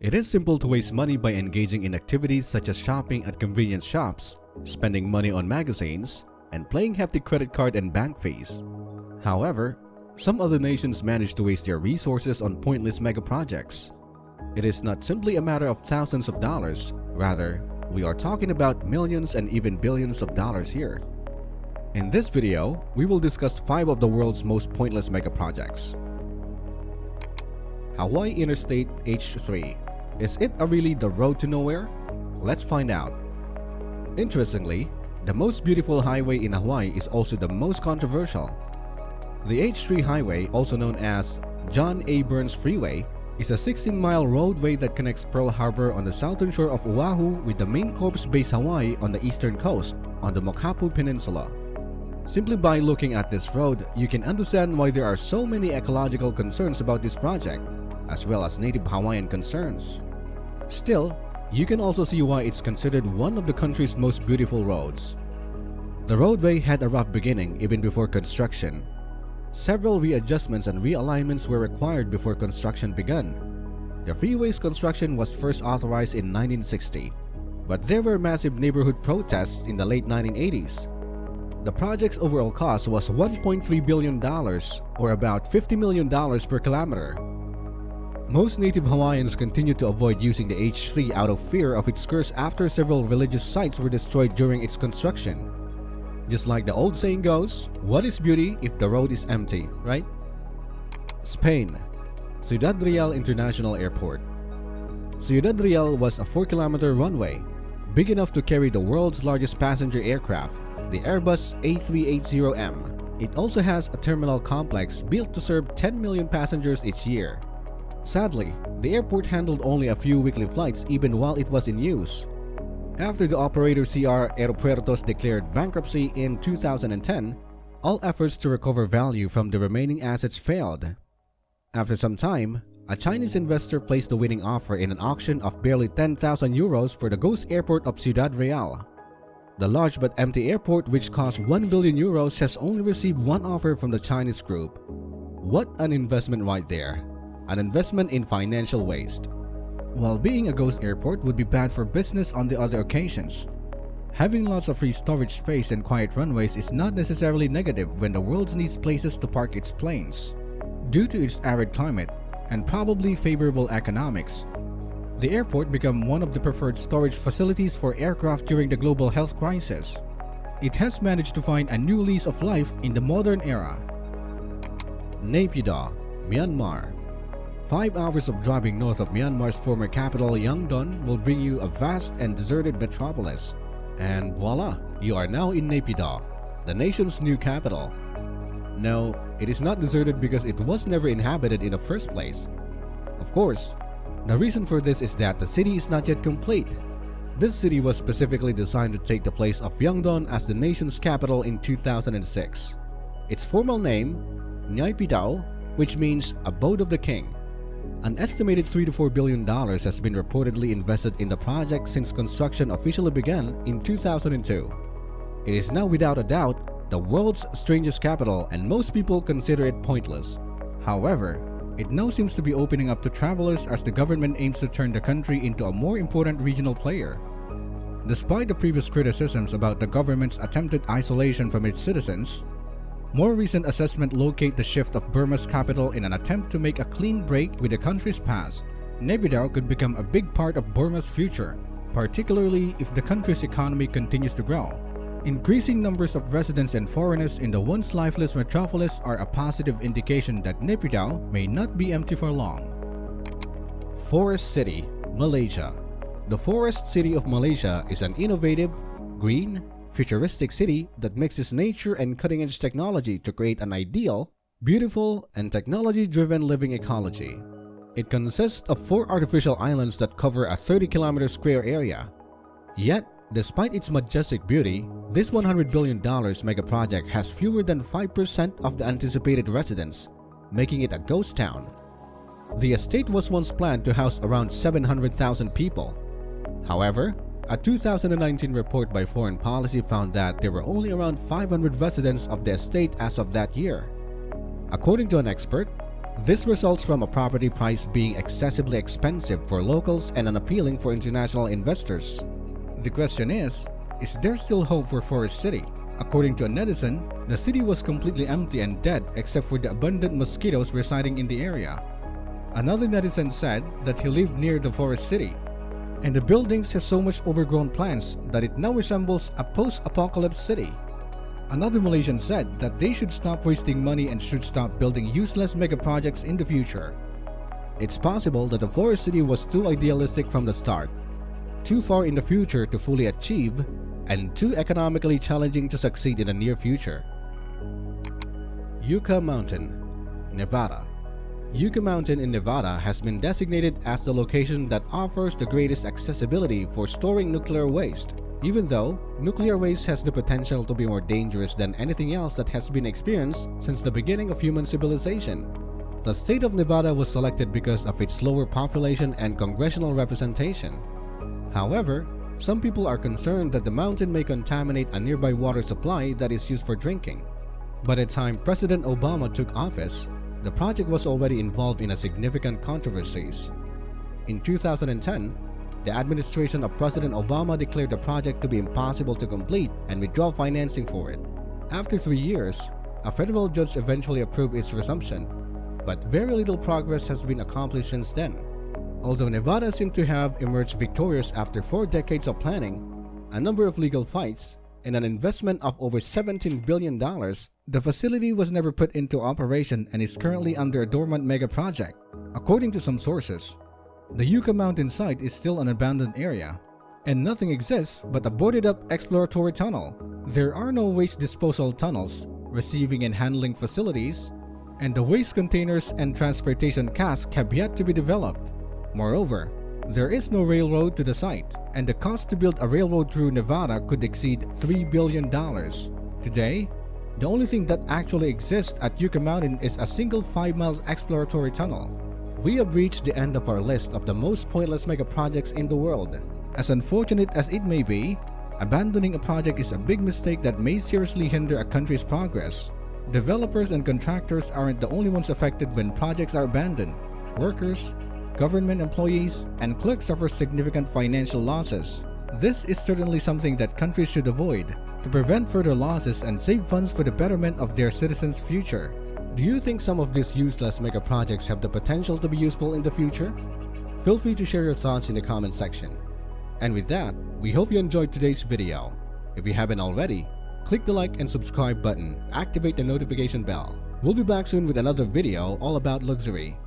It is simple to waste money by engaging in activities such as shopping at convenience shops, spending money on magazines, and paying hefty credit card and bank fees. However, some other nations manage to waste their resources on pointless mega projects. It is not simply a matter of thousands of dollars, rather, we are talking about millions and even billions of dollars here. In this video, we will discuss 5 of the world's most pointless mega projects. Hawaii Interstate H3. Is it really the road to nowhere? Let's find out. Interestingly, the most beautiful highway in Hawaii is also the most controversial. The H3 highway, also known as John A. Burns Freeway, is a 16-mile roadway that connects Pearl Harbor on the southern shore of Oahu with the main corps base Hawaii on the eastern coast on the Makapu Peninsula. Simply by looking at this road, you can understand why there are so many ecological concerns about this project, as well as native Hawaiian concerns. Still, you can also see why it's considered one of the country's most beautiful roads. The roadway had a rough beginning even before construction. Several readjustments and realignments were required before construction began. The freeway's construction was first authorized in 1960, but there were massive neighborhood protests in the late 1980s. The project's overall cost was $1.3 billion, or about $50 million per kilometer. Most native Hawaiians continued to avoid using the H3 out of fear of its curse after several religious sites were destroyed during its construction. Just like the old saying goes, what is beauty if the road is empty, right? Spain. Ciudad Real International Airport. Ciudad Real was a 4-kilometer runway, big enough to carry the world's largest passenger aircraft, the Airbus A380M. It also has a terminal complex built to serve 10 million passengers each year. Sadly, the airport handled only a few weekly flights even while it was in use. After the operator CR Aeropuertos declared bankruptcy in 2010, all efforts to recover value from the remaining assets failed. After some time, a Chinese investor placed the winning offer in an auction of barely 10,000 euros for the ghost airport of Ciudad Real. The large but empty airport, which cost 1 billion euros, has only received one offer from the Chinese group. What an investment right there! An investment in financial waste. While being a ghost airport would be bad for business on the other occasions, having lots of free storage space and quiet runways is not necessarily negative when the world needs places to park its planes. Due to its arid climate and probably favorable economics, the airport became one of the preferred storage facilities for aircraft during the global health crisis. It has managed to find a new lease of life in the modern era. Naypyidaw, Myanmar. 5 hours of driving north of Myanmar's former capital Yangon will bring you a vast and deserted metropolis. And voila, you are now in Naypyidaw, the nation's new capital. No, it is not deserted because it was never inhabited in the first place. Of course, the reason for this is that the city is not yet complete. This city was specifically designed to take the place of Yangon as the nation's capital in 2006. Its formal name, Naypyidaw, which means abode of the king. An estimated $3 to $4 billion has been reportedly invested in the project since construction officially began in 2002. It is now without a doubt the world's strangest capital, and most people consider it pointless. However, it now seems to be opening up to travelers as the government aims to turn the country into a more important regional player. Despite the previous criticisms about the government's attempted isolation from its citizens, more recent assessments locate the shift of Burma's capital in an attempt to make a clean break with the country's past. Naypyidaw could become a big part of Burma's future, particularly if the country's economy continues to grow. Increasing numbers of residents and foreigners in the once lifeless metropolis are a positive indication that Naypyidaw may not be empty for long. Forest City, Malaysia. The Forest City of Malaysia is an innovative, green, futuristic city that mixes nature and cutting-edge technology to create an ideal, beautiful, and technology-driven living ecology. It consists of 4 artificial islands that cover a 30-kilometer square area. Yet, despite its majestic beauty, this $100 billion mega project has fewer than 5% of the anticipated residents, making it a ghost town. The estate was once planned to house around 700,000 people. However, a 2019 report by Foreign Policy found that there were only around 500 residents of the estate as of that year. According to an expert, This results from a property price being excessively expensive for locals and unappealing for international investors. The question is there still hope for Forest City? According to a netizen, the city was completely empty and dead except for the abundant mosquitoes residing in the area. Another netizen said that he lived near the Forest City, and the buildings has so much overgrown plants that it now resembles a post-apocalypse city. Another Malaysian said that they should stop wasting money and should stop building useless megaprojects in the future. It's possible that the Forest City was too idealistic from the start, too far in the future to fully achieve, and too economically challenging to succeed in the near future. Yucca Mountain, Nevada. Yucca Mountain in Nevada has been designated as the location that offers the greatest accessibility for storing nuclear waste, even though nuclear waste has the potential to be more dangerous than anything else that has been experienced since the beginning of human civilization. The state of Nevada was selected because of its lower population and congressional representation. However, some people are concerned that the mountain may contaminate a nearby water supply that is used for drinking. By the time President Obama took office, the project was already involved in a significant controversies. In 2010, the administration of President Obama declared the project to be impossible to complete and withdraw financing for it. After 3 years, a federal judge eventually approved its resumption, but very little progress has been accomplished since then. Although Nevada seemed to have emerged victorious after 4 decades of planning, a number of legal fights, and an investment of over $17 billion, the facility was never put into operation and is currently under a dormant mega project. According to some sources, the Yucca Mountain site is still an abandoned area, and nothing exists but a boarded-up exploratory tunnel. There are no waste disposal tunnels, receiving and handling facilities, and the waste containers and transportation casks have yet to be developed. Moreover, there is no railroad to the site, and the cost to build a railroad through Nevada could exceed $3 billion. Today, the only thing that actually exists at Yucca Mountain is a single 5-mile exploratory tunnel. We have reached the end of our list of the most pointless mega projects in the world. As unfortunate as it may be, abandoning a project is a big mistake that may seriously hinder a country's progress. Developers and contractors aren't the only ones affected when projects are abandoned. Workers, government employees, and clerks suffer significant financial losses. This is certainly something that countries should avoid to prevent further losses and save funds for the betterment of their citizens' future. Do you think some of these useless mega projects have the potential to be useful in the future? Feel free to share your thoughts in the comment section. And with that, we hope you enjoyed today's video. If you haven't already, click the like and subscribe button, activate the notification bell. We'll be back soon with another video all about luxury.